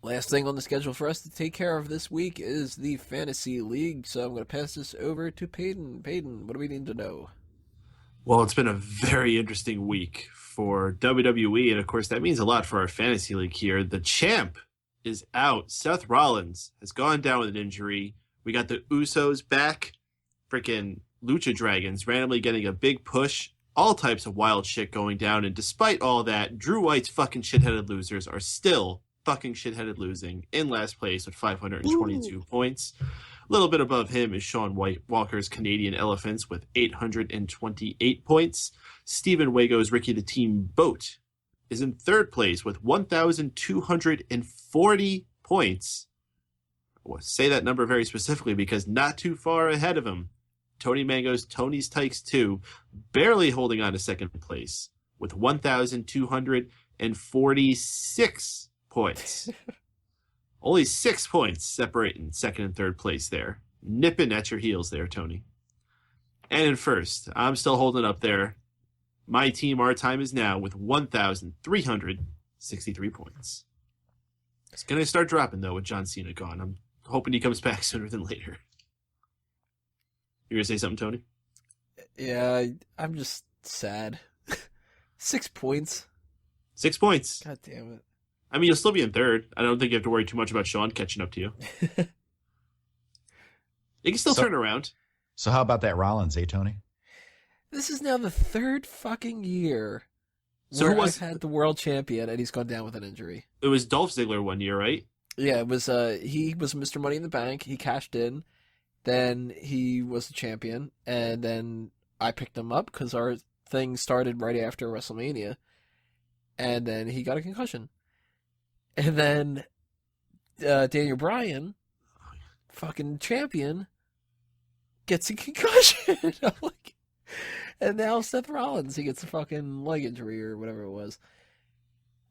Last thing on the schedule for us to take care of this week is the Fantasy League, so I'm going to pass this over to Peyton. Peyton, what do we need to know? Well, it's been a very interesting week for WWE, and of course that means a lot for our Fantasy League here. The champ is out. Seth Rollins has gone down with an injury. We got the Usos back. Freaking Lucha Dragons randomly getting a big push. All types of wild shit going down, and despite all that, Drew White's fucking shitheaded losers are still fucking shitheaded losing in last place with 522 points. A little bit above him is Sean Walker's Canadian Elephants with 828 points. Stephen Wago's Ricky the Team Boat is in third place with 1,240 points. I will say that number very specifically because not too far ahead of him, Tony Mango's Tony's Tykes 2, barely holding on to second place with 1,246 points. Only 6 points separating second and third place there. Nipping at your heels there, Tony. And in first, I'm still holding up there. My team, our time is now with 1,363 points. It's going to start dropping, though, with John Cena gone. I'm hoping he comes back sooner than later. You going to say something, Tony? Yeah, I'm just sad. 6 points. 6 points. God damn it. I mean, you'll still be in third. I don't think you have to worry too much about Sean catching up to you. It can still turn around. So how about that Rollins, Tony? This is now the third fucking year So where who was I've had the world champion and he's gone down with an injury. It was Dolph Ziggler one year, right? Yeah, it was. He was Mr. Money in the Bank. He cashed in. Then he was the champion, and then I picked him up because our thing started right after WrestleMania, and then he got a concussion. And then Daniel Bryan, fucking champion, gets a concussion. I'm like, and now Seth Rollins, he gets a fucking leg injury or whatever it was.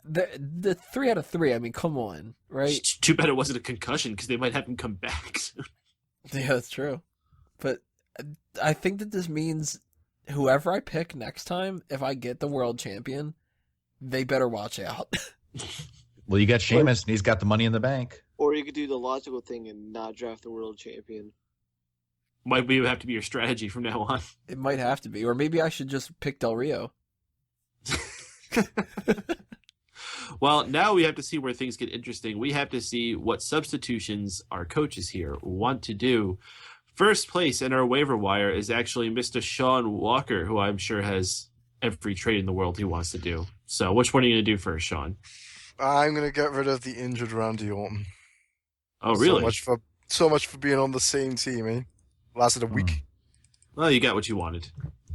The 3 out of 3, I mean, come on, right? Too bad it wasn't a concussion because they might have him come back soon. Yeah, that's true. But I think that this means whoever I pick next time, if I get the world champion, they better watch out. Well, you got Sheamus, and he's got the money in the bank. Or you could do the logical thing and not draft the world champion. Might have to be your strategy from now on. It might have to be. Or maybe I should just pick Del Rio. Well, now we have to see where things get interesting. We have to see what substitutions our coaches here want to do. First place in our waiver wire is actually Mr. Sean Walker, who I'm sure has every trade in the world he wants to do. So which one are you going to do first, Sean? I'm going to get rid of the injured Randy Orton. Oh, really? So much for being on the same team, eh? Lasted a week. Well, you got what you wanted.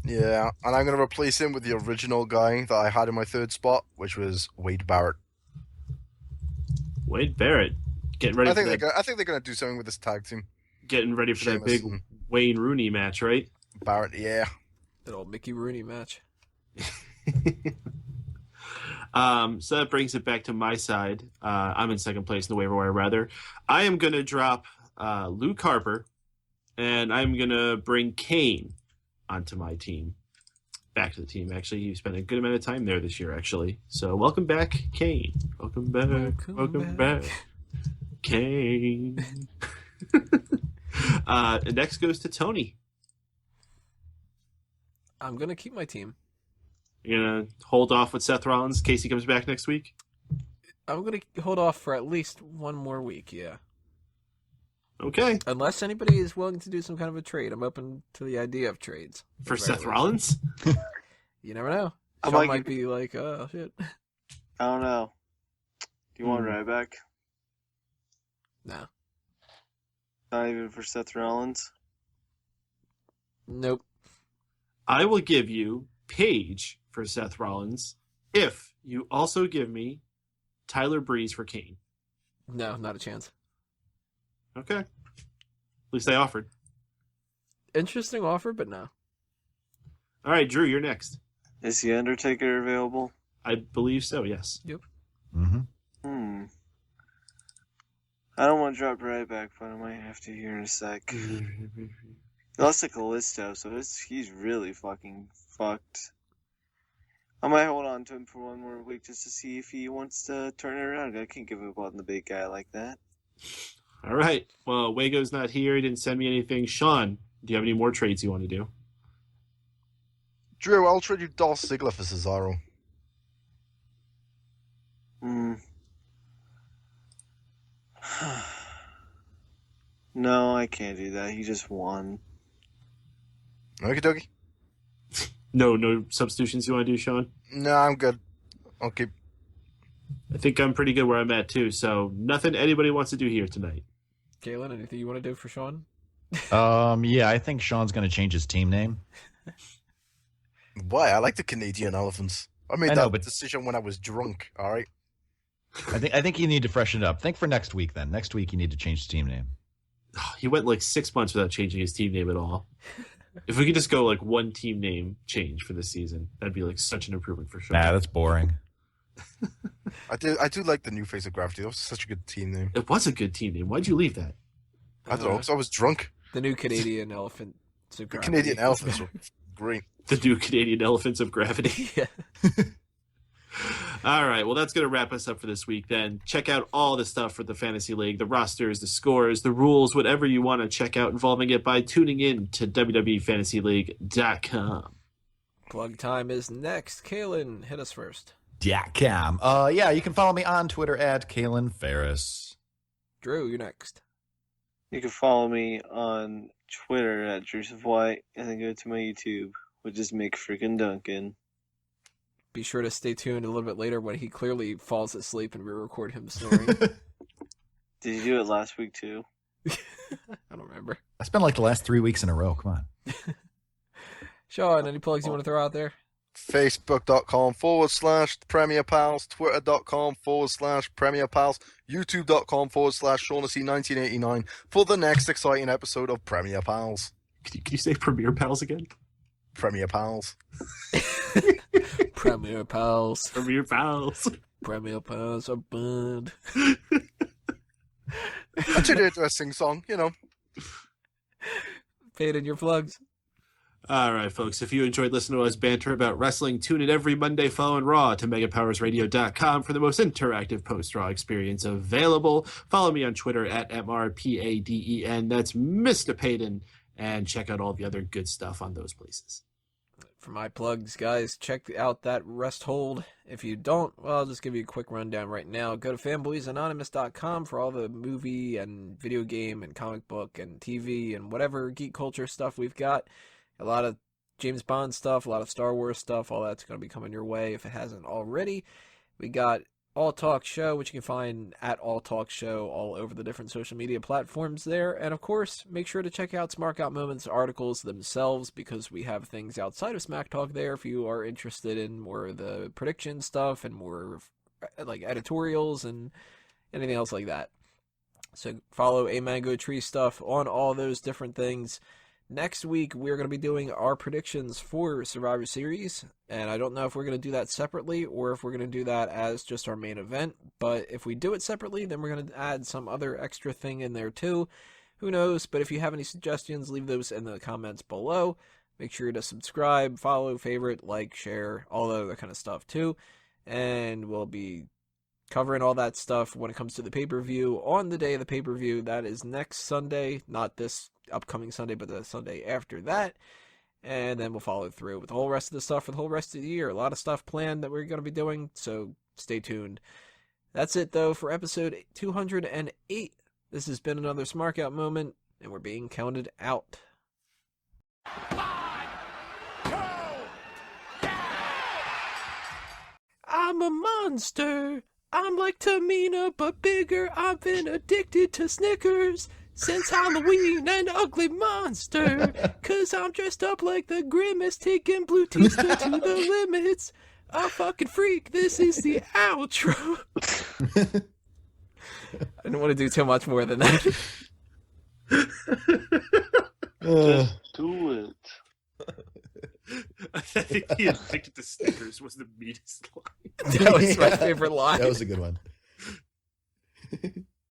Yeah, and I'm going to replace him with the original guy that I had in my third spot, which was Wade Barrett. Wade Barrett. Getting ready I think they're going to do something with this tag team. Getting ready for that big and Wayne Rooney match, right? Barrett, yeah. That old Mickey Rooney match. So that brings it back to my side. I'm in second place in the waiver wire, rather. I am going to drop Luke Harper, and I'm going to bring Kane onto my team. Back to the team, actually. You spent a good amount of time there this year, actually. So welcome back, Kane. Welcome back. Kane. Next goes to Tony. I'm going to keep my team. You're going to hold off with Seth Rollins in case he comes back next week? I'm going to hold off for at least one more week, yeah. Okay. Unless anybody is willing to do some kind of a trade. I'm open to the idea of trades. For Seth Rollins? You never know. I Sean might be like, oh, shit. I don't know. Do you want Ryback? No. Not even for Seth Rollins? Nope. I will give you Paige for Seth Rollins if you also give me Tyler Breeze for Kane. No, not a chance. Okay. At least I offered. Interesting offer, but no. All right, Drew, you're next. Is the Undertaker available? I believe so, yes. Yep. Mm-hmm. I don't want to drop Ryback, but I might have to here in a sec. He lost to Callisto, so he's really fucking fucked. I might hold on to him for one more week just to see if he wants to turn it around. I can't give up on the big guy like that. All right. Well, Wago's not here. He didn't send me anything. Sean, do you have any more trades you want to do? Drew, I'll trade you Dolph Ziggler for Cesaro. No, I can't do that. He just won. Okie dokie. No substitutions you want to do, Sean? No, I'm good. Okay. I think I'm pretty good where I'm at, too. So nothing anybody wants to do here tonight. Galen, anything you want to do for Sean? Yeah, I think Sean's going to change his team name. Why? I like the Canadian Elephants. I made that decision when I was drunk, all right? I think you need to freshen it up. Think for next week, then. Next week, you need to change the team name. He went like 6 months without changing his team name at all. If we could just go like one team name change for this season, that'd be like such an improvement for sure. Nah, that's boring. I do like the new face of Gravity. That was such a good team name. It was a good team name. Why'd you leave that? I don't know, because I was drunk. The new Canadian Elephant. The Canadian Elephants were great. The new Canadian Elephants of Gravity. Yeah. All right, well, that's going to wrap us up for this week then. Check out all the stuff for the Fantasy League, the rosters, the scores, the rules, whatever you want to check out involving it by tuning in to WWEFantasyLeague.com. Plug time is next. Kalen, hit us first. .com. Yeah, you can follow me on Twitter at Kalen Ferris. Drew, you're next. You can follow me on Twitter at Joseph White, and then go to my YouTube, which is Make Freaking Duncan. Be sure to stay tuned a little bit later when he clearly falls asleep and we record him snoring. Did you do it last week too? I don't remember. I spent like the last 3 weeks in a row. Come on. Sean, any plugs you want to throw out there? Facebook.com/Premier Pals, Twitter.com/Premier Pals, YouTube.com/Shaughnessy1989 for the next exciting episode of Premier Pals. Can you say Premier Pals again? Premier Pals. Premier Pals. Premier Pals. Premier Pals are burned. I turned it into a sing-song, you know. Paid in your plugs. All right, folks, if you enjoyed listening to us banter about wrestling, tune in every Monday following Raw to megapowersradio.com for the most interactive post-Raw experience available. Follow me on Twitter at MRPADEN. That's Mr. Payton. And check out all the other good stuff on those places. For my plugs, guys, check out that Rest Hold. If you don't, well, I'll just give you a quick rundown right now. Go to fanboysanonymous.com for all the movie and video game and comic book and TV and whatever geek culture stuff we've got. A lot of James Bond stuff, a lot of Star Wars stuff, all that's going to be coming your way if it hasn't already. We got All Talk Show, which you can find at All Talk Show all over the different social media platforms there. And of course, make sure to check out Smark Out Moments articles themselves, because we have things outside of Smack Talk there if you are interested in more of the prediction stuff and more like editorials and anything else like that. So follow A Mango Tree stuff on all those different things. Next week, we're going to be doing our predictions for Survivor Series, and I don't know if we're going to do that separately or if we're going to do that as just our main event, but if we do it separately, then we're going to add some other extra thing in there too. Who knows? But if you have any suggestions, leave those in the comments below. Make sure to subscribe, follow, favorite, like, share, all that other kind of stuff too, and we'll be covering all that stuff when it comes to the pay-per-view on the day of the pay-per-view. That is next Sunday, not this upcoming Sunday, but the Sunday after that. And then we'll follow through with the whole rest of the stuff for the whole rest of the year. A lot of stuff planned that we're going to be doing, so stay tuned. That's it, though, for episode 208. This has been another Smark Out moment, and we're being counted out. 5, 2, I'm a monster. I'm like Tamina, but bigger. I've been addicted to Snickers since Halloween, an ugly monster. 'Cause I'm dressed up like the Grimace, taking Blutista to the limits. A fucking freak. This is the outro. I didn't want to do too much more than that. Just do it. I think he addicted to Snickers was the meanest line. That was my favorite line. That was a good one.